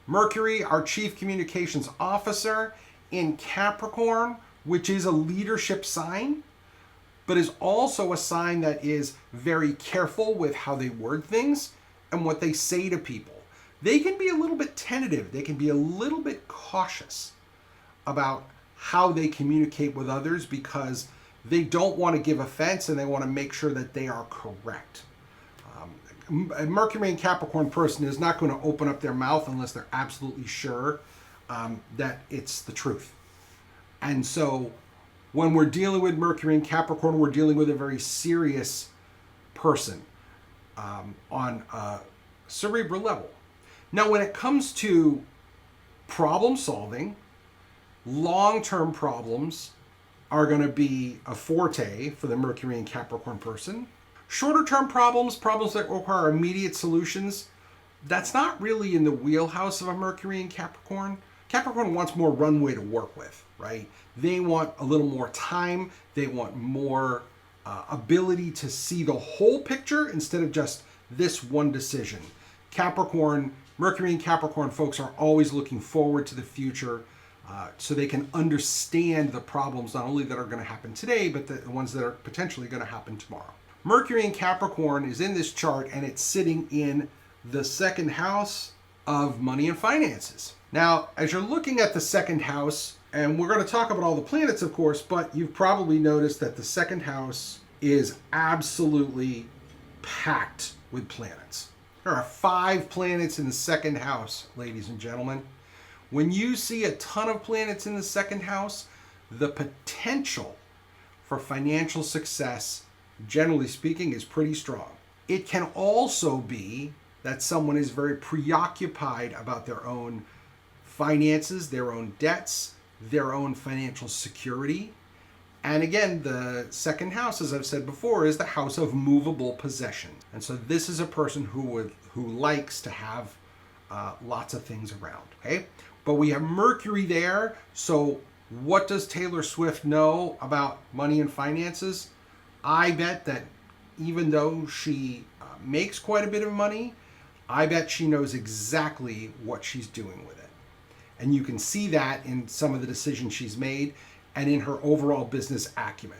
Mercury, our chief communications officer in Capricorn, which is a leadership sign, but is also a sign that is very careful with how they word things and what they say to people. They can be a little bit tentative. They can be a little bit cautious about how they communicate with others because they don't want to give offense and they want to make sure that they are correct. A Mercury and Capricorn person is not going to open up their mouth unless they're absolutely sure that it's the truth. And so when we're dealing with Mercury and Capricorn, we're dealing with a very serious person on a cerebral level. Now, when it comes to problem solving, long-term problems are going to be a forte for the Mercury and Capricorn person. Shorter-term problems that require immediate solutions, that's not really in the wheelhouse of a Mercury and Capricorn. Capricorn wants more runway to work with, right? They want a little more time. They want more ability to see the whole picture instead of just this one decision. Mercury and Capricorn folks are always looking forward to the future so they can understand the problems not only that are going to happen today, but the ones that are potentially going to happen tomorrow. Mercury in Capricorn is in this chart and it's sitting in the second house of money and finances. Now, as you're looking at the second house, and we're going to talk about all the planets, of course, but you've probably noticed that the second house is absolutely packed with planets. There are 5 planets in the second house, ladies and gentlemen. When you see a ton of planets in the second house, the potential for financial success, generally speaking, is pretty strong. It can also be that someone is very preoccupied about their own finances, their own debts, their own financial security. And again, the second house, as I've said before, is the house of movable possession. And so this is a person who likes to have lots of things around, okay? But we have Mercury there, so what does Taylor Swift know about money and finances? I bet that even though she makes quite a bit of money, I bet she knows exactly what she's doing with it. And you can see that in some of the decisions she's made and in her overall business acumen.